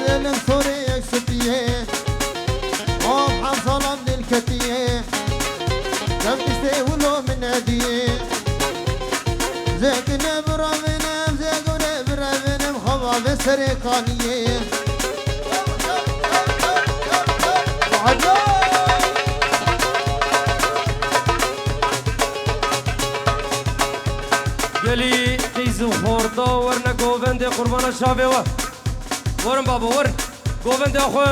دلم سوری یک ستیه آب حمصالم دل کتیه نفسي ولو من هديه زيك نبرا منم زيك نبرا منم خباب سريقانيه قالي تيزو خوردا ورنا قوفندي قربان الشافي ورن بابا ورن قوفندي اخو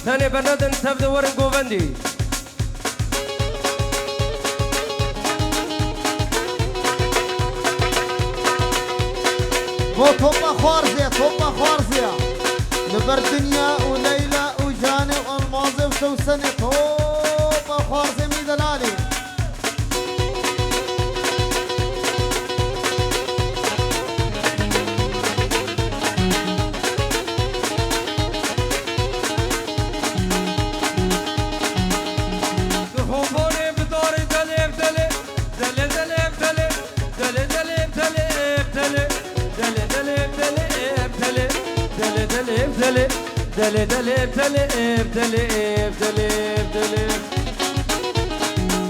ثاني بردن تبدو ورن قوفندي توبة خارزة لبر دنيا وليلى وجاني والماظي وسوسنة توبة خارزة مي دلالي ابتلي ابتلي ابتلي ابتلي ابتلي ابتلي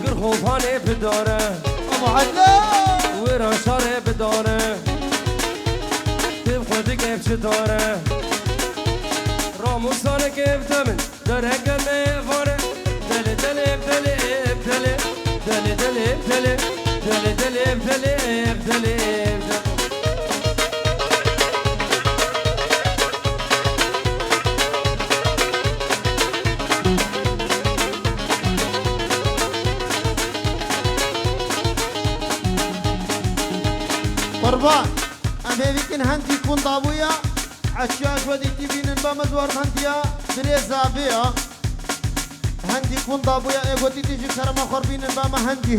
قرخوفاني بداره ابو عدلان ورشاري بداره تبخدي كيف شداره راموساني كيف تمن درهك النيفاره دلي دلي ابتلي ابتلي دلي دلي ابتلي دلي دلي ابتلي ابتلي ابتلي قربان أمي بيكن هندي كون ضابويا عشاش ودي تبين بمدور هنديا دري زابيا هندي كون ضابويا ايغوتي تيجي كرما خربين بما هندي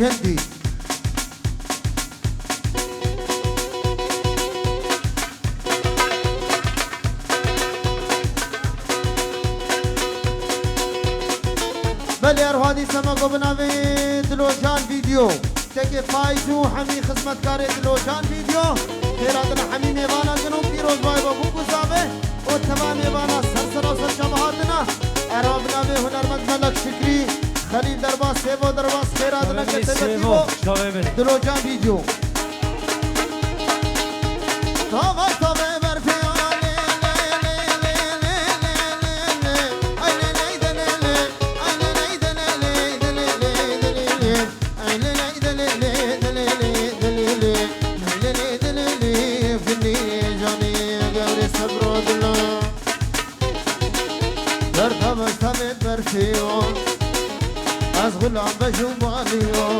بل هادي سما قبنا في دلوجان فيديو تكي فايزو حمي خدمت كاري دلوجان فيديو خيراتنا حمي ميوانا جنوب فيروز باي بابو زابه وتمام ميوانا سرسر وسر جماعتنا عربنا به هنرمند ملک شکری خلیل درباس سیبو درباس خیراتنا کتبتیبو دلوجان فيديو طابه برفيون از غلام بجوباليو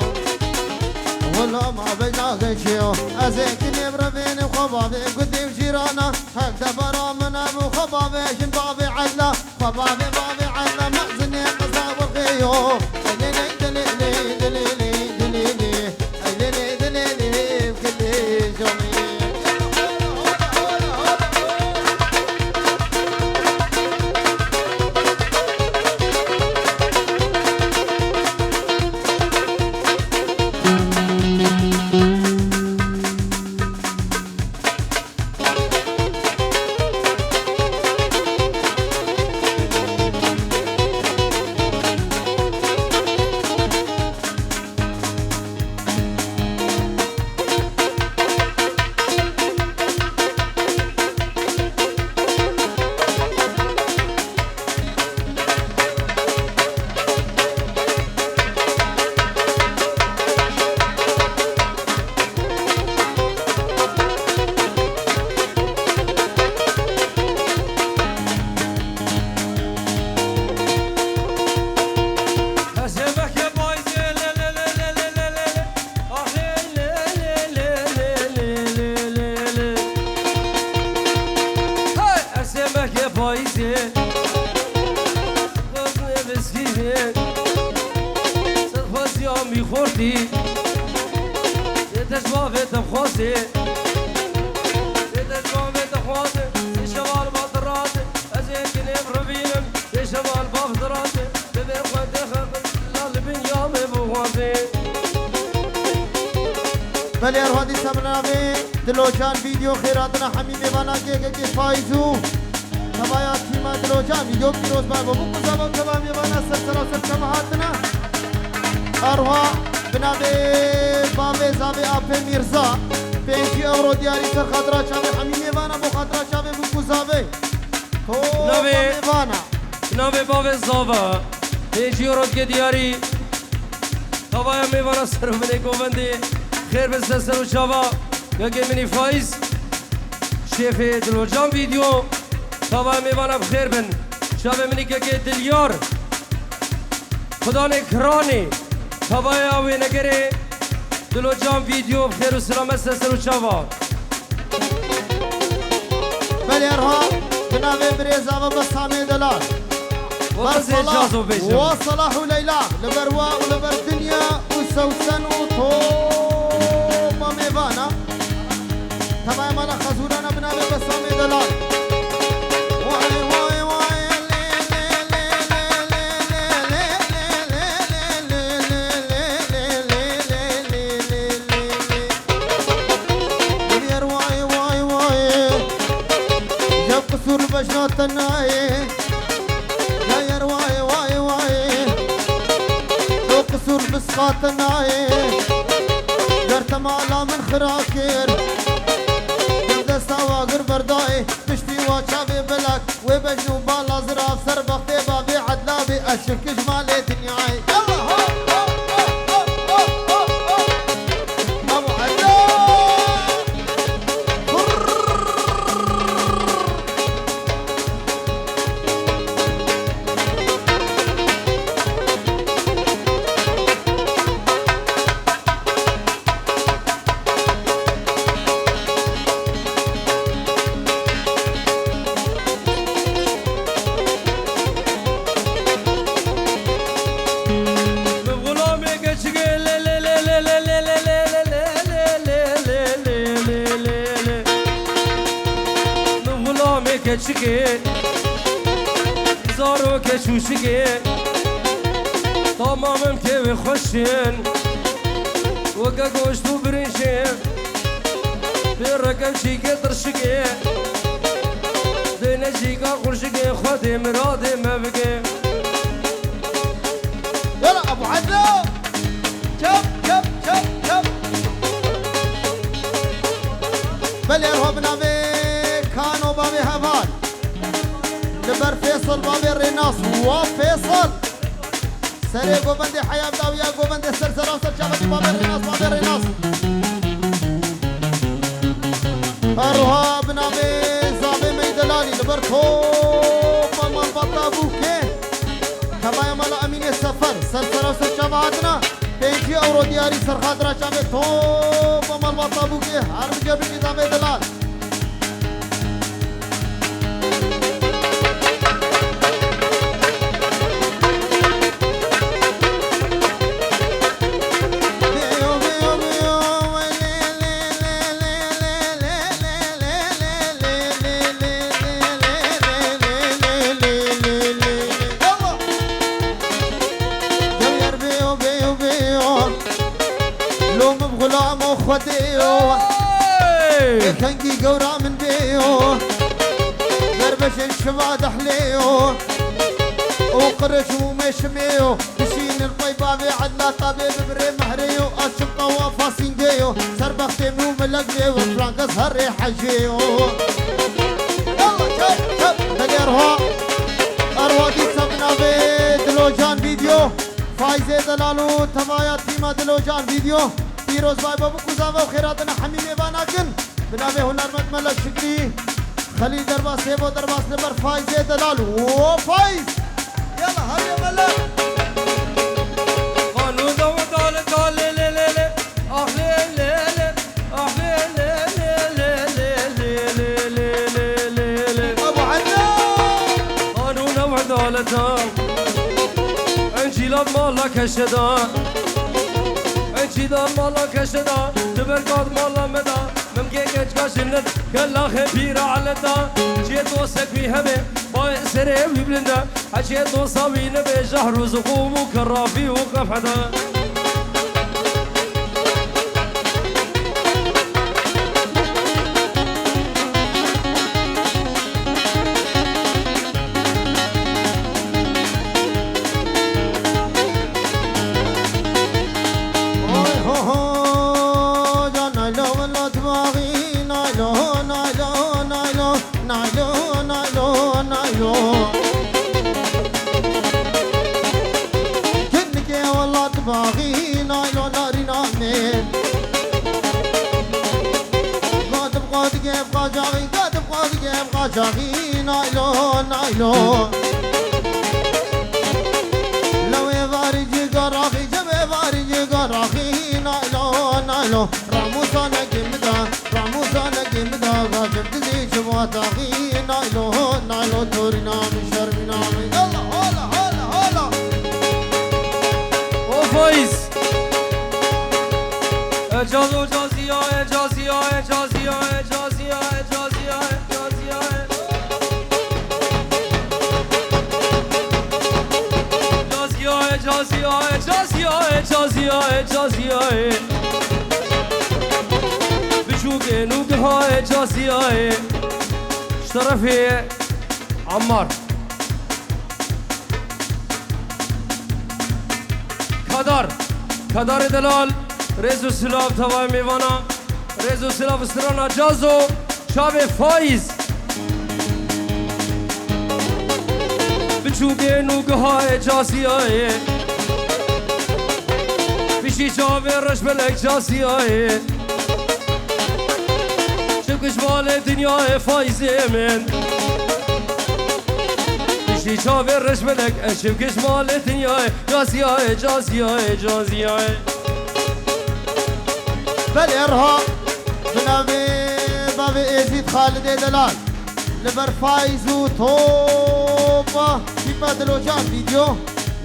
غلام بجاغشيو ازيك نبرا بين خبابي قدي وجيرانا هك دبرا من ابو خبابي شن بابي عدلا خبابي بابي عدلا مأزني قصا وخيو دليلي دليلي دليلي دليلي دليلي دليلي بكل جوني خوردی تجوابت خواستی تجوابت خواستی شوال بطرات ازيك نبربينم شوال بطرات تبي قد خبر لا بنيام بوافي بل يا هادي سمناوي دلوجان فيديو خيراتنا حميمي وانا كي فايزو تبايا تيما دلوجان فيديو بيروز باي بابو كوزابا وتمام يبانا سلسلة وسلسلة مهاتنا أروها بنابي بابي زابي أبي ميرزا 5 اورو دیاری سر خاطرات شابه حمیم ایوانا بو خاطرات شابه بو کوزابه تو ایوانا نوی بابی زاوا 5 اورو که دیاری توایم ایوانا سر منی گووندی خیر بسته سر و شابا گگه منی فایز شیف دلوجان ویدیو توایم ایوانا بخیر بن شابه منی گگه دلیار خدا نکرانی توایم آوی نگره دلوجان ویدیو بخیر و سلامت سر و شابا بله ارها بناوی بریزا و بسامه دلال وصلاح و لیلا لبروا و لبر دنیا و سوسن و توما میوانا تبای مالا خزورانا بناوی بسامه دلال وای وای وای قصور بجنات الناي يا يرواي واي واي لو قصور بسقات الناي قرت مالا من خراكير قرد سواقر برداي تشتي وشابي بلك وبجنو بالا زراف سر بختي بابي عدلابي اشوف كجمالي تنياي يلا هو ابو عدلاب keçike zaro keçuşike tamamım kevi xoşin وكا goştu birinşe bir rakam şike tırşike dene şika kurşike xwedê miradê mevge يلا ابو عدلو شب شب شب شب بل يرهب نبي كانوا بابي هفال لبر فيصل بابي الريناس وفيصل سري قوبندي حياة داوية قوبندي سلسلة وسل شابتي بابي الريناس بابي الريناس أروها بنابي زابي ميدلالي لبر توبا من بطا بوكي كبايا مالا أمين السفر سلسلة وسل شاباتنا 5 اورو دياري سرخادرا شابي توبا من بطا بوكي هرم جبري نظام دلال خديو كنجي قورا من بيو دربش الشباد حليو وقرش ومشميو بشين الطيبة بعدلا طبيب بري مهريو اشب طوافا سينجيو سربختي مو ملقيو فرانكس هري حجيو يلا شب شب تقيرها اروا دي سبنا دلوجان فيديو فايزة دلالو تمايا تيما دلوجان فيديو فيروز باي بابو كوزابا وخيراتنا حميم يباناكن بنابي هنرمند ملك شكري خليل درباس سيبو درباس نبر فايز دلالو فايز يلا هر يا ملك قانو دو دال دال لي لي لي اخ لي لي لي اخ لي لي لي لي لي لي لي ابو عنا قانو دو دال دال انجي لا مالا كشدا چیدار مالا کشدا تبرکات مالا مدا ممکن کچ کشند کلا خبیر علدا چه تو سکوی همه با سره وی بلندا چه تو ساوی نبی جهر و زقوم و کرافی و قفدا نايلو نايلو كنك يا والله تباغي نايلو ناري نامين قاد بقاد جيب قاجاغي قاد بقاد جيب قاجاغي نايلو نايلو لو يفارجي قراخي جب يفارجي قراخي نايلو نايلو راموسانا جمدا راموسانا جمدا غاجب دزي شبواتاغي نايلو نايلو تورينا من شرمنا من يلا هلا هلا هلا وفايز اجازو جازيا اجازيا اجازيا اجازيا اجازيا اجازيا اجازيا اجازيا اجازيا اجازيا بشوق نوقها اجازيا اشترفي عمار كدار دلال رزو سلاف توای میوانا رزو سلاف استرانا جازو شاب فایز بچوگه نوگه های جاسی های بیشی شاب رش بلک جاسی های شبکش مال دنیای فایز من بیشی شاب رش بلک شبکش مال دنیای جاسی های جاسی های جاسی های بالإرهاق بنابي بابي ازيد خالد دلال لبر فايز وطوبة كيما دلوجان فيديو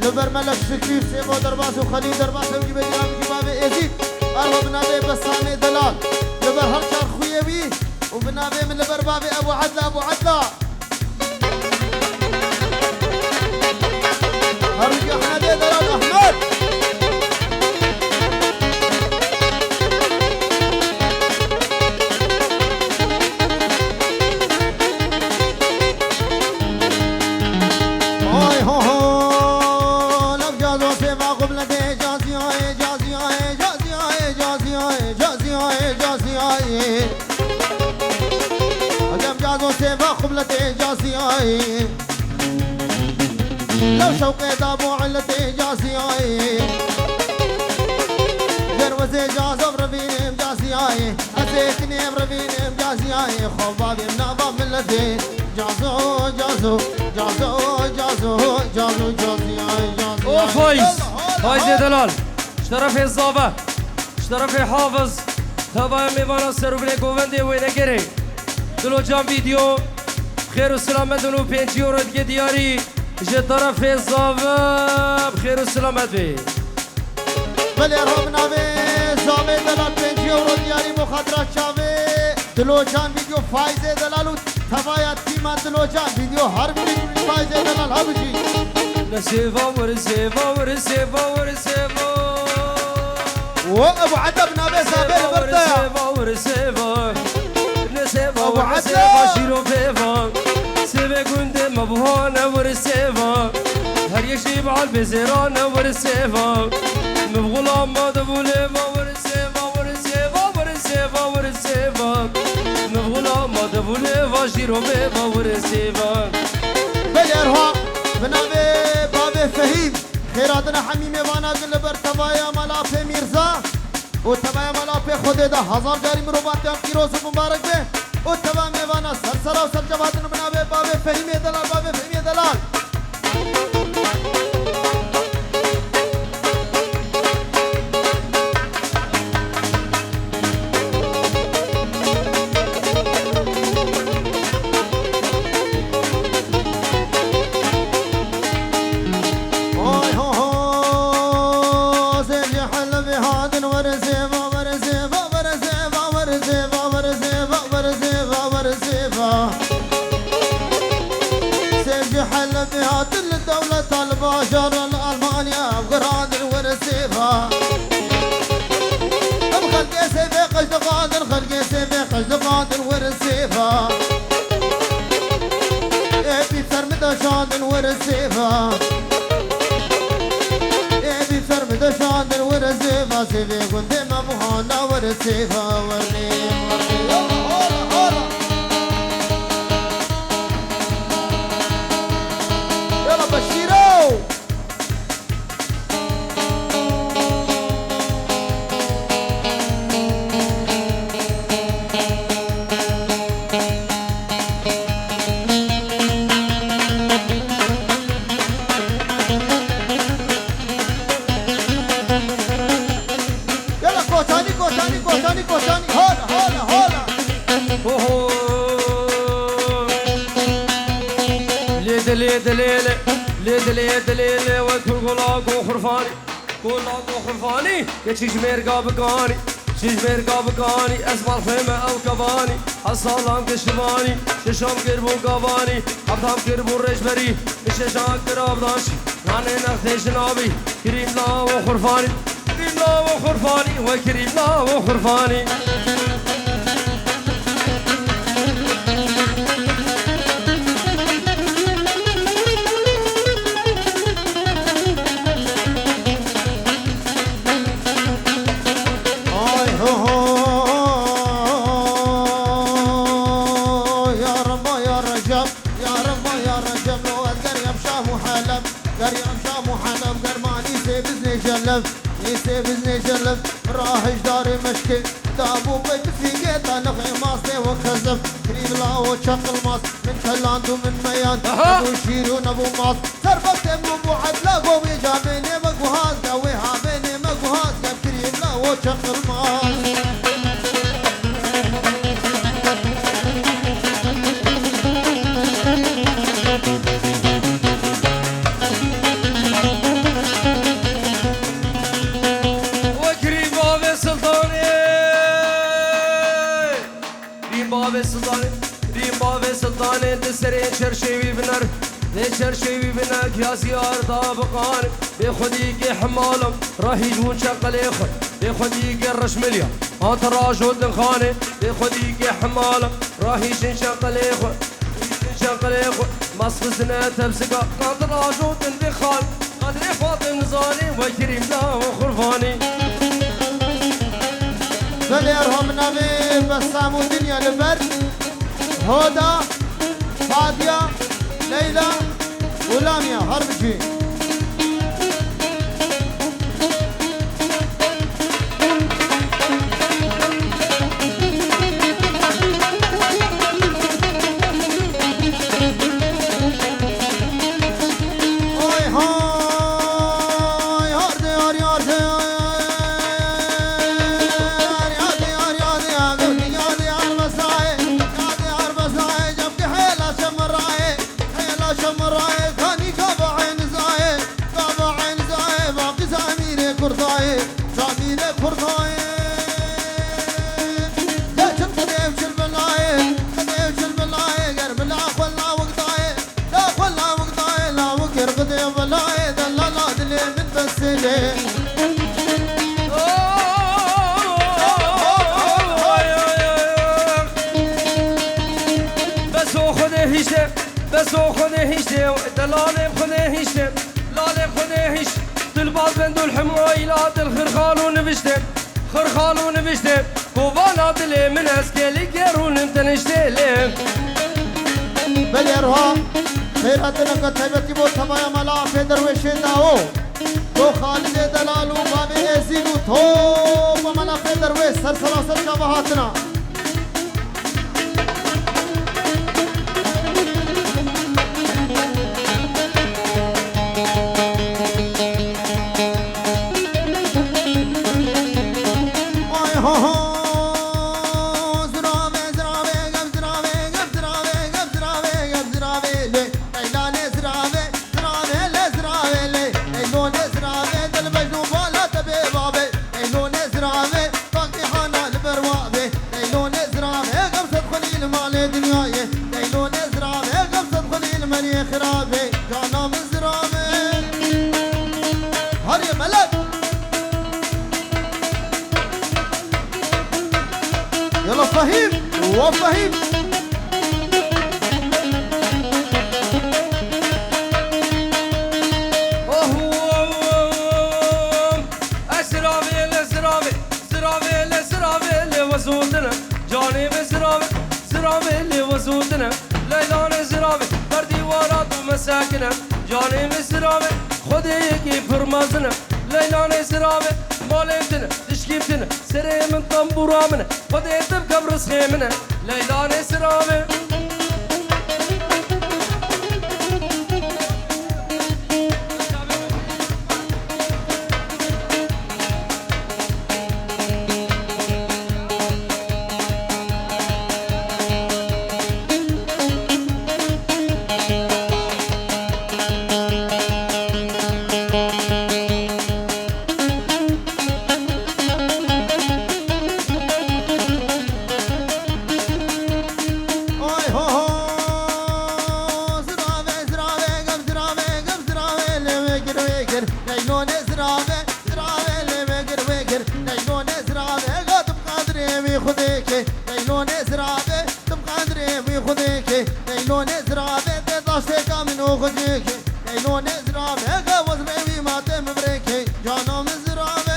لبر ملك شكير سيبو درباس وخليل درباس وجيب جنابي بابي ازيد أرهو بنابي بسامي دلال لبر هرشار خويبي وبنابي من لبر بابي أبو عدلا هرجي أحمد دلال أحمد لو شوقي دابو علتي جاسياي جروزي جازو بربيني جاسياي أسيكني بربيني جاسياي خبابي منابا ملتي جازو جازو جازو جازو جازو جاسياي او فايز دلال اشترفي الصابة اشترفي حافظ تبا ميوانا سروبني قوندي وينگري دلو جام فيديو خير وسلامت ونو 5 يورو دیگه دیاری جه طرف الصابة بخير وسلامت بي بلي رب نابي صابي دلال 5 يورو دیاری مخاطرات شاوي دلو جام فيديو فايزة دلالو تبايا تيما دلو جام فيديو هر فيديو فايزة دلال هبجي نسيفا ورسيفا ورسيفا ورسيفا وابو عدب نابي صابي البردايا ورسيفا نسيفا ورسيفا شيرو فيفا سيفا كنت مبهونا ورسيفا هر يشي بعد بزيرانا ورسيفا مبغولا ما دبوليفا ورسيفا ورسيفا ورسيفا ورسيفا مبغولا ما دبوليفا شيرو فيفا ورسيفا بليرها بنابي بابي فهيم خيراتنا حميمي وانا قل برتبايا ملافي ميرزا وتبايا ملافي خودي دا هزار جاري مروباتي هم كيروس مبارك به وتبا ميوانا سرسرا وسرجباتنا بنابي بابي فهيمي دلال بابي فهيمي دلال البشر الألمانيا بقراد الورسيفة خلقي سيفي قجد قادر خلقي سيفي قجد قادر ورسيفة ابي ثرمد شادر ورسيفة ابي ثرمد شادر ورسيفة سيفي قدام مهانا ورسيفة ورني ليد ليد ليلة ليد ليد ليلة وكل غلاق وخرفاني غلاق وخرفاني يتشيش ميرقا بقاني شيش ميرقا بقاني اسمع الخيمة او كباني الصالام كشباني ششام كربو قباني عبدام كربو رجبري ششام كراب داشي ناني نخيش نابي كريم لا وخرفاني كريم لا وخرفاني وكريم لا وخرفاني بزني جلب راهج داري مشكل دابو بيت في قيتا نخي ماصي وكذب كريم لا وشق الماس من كلاندو من ميان ابو شيرون ابو ماس سربت ابو عد لا قوي جابيني مقوهاز قوي هابيني مقوهاز قال كريم لا وشق الماس سرين شرشيوي بنر ذي شرشيوي بنر يا زيار طابقان بخديك حمالم راح يجون شقل يخل بخديك الرشمليا انت راجل دنخاني بخديك حمالم راح يشن شقل يخل شقل يخل مصر سنة تبسقا انت راجل دنخان قدر فاطم نزاني وكريم لا وخرفاني بليرهم نبي بسامو الدنيا البرد هدى فادية ليلى ولاميا هربشي بس خذي هيشتي دلالي خذي هيشتي لالي خذي هيش تلباس بندو الحمايلات الخرخال ونبشتي خرخال ونبشتي كوفانا دلي من اسكيلي كيرون انت نشتيلي بليرها خيراتنا كتبتي بو تمايا ملا في درويشي داو تو خالد دلالو بابي ازيلو تو ملا في درويش سرسلاسل شابهاتنا يلا فهيم وفهيم وسودنا جاني بسرابي سرابي اللي وسودنا ليلان زرابي بردي ورات ومساكنة جاني بسرابي خديكي فرمازنا ليلان زرابي مالتنا تشكيبتنا سري من طنبورامنا خديت بقبر سخيمنا ليلان زرابي ناشته کامنو خودی که اینو نزرامه که وزنی ماته مبرکی جانم زرامه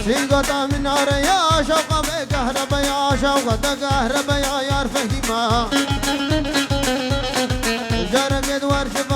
سيقطع من نار يا شوقة بكهرباء يا شوقة كهرباء يا يار فهيمة جرقت ورشفة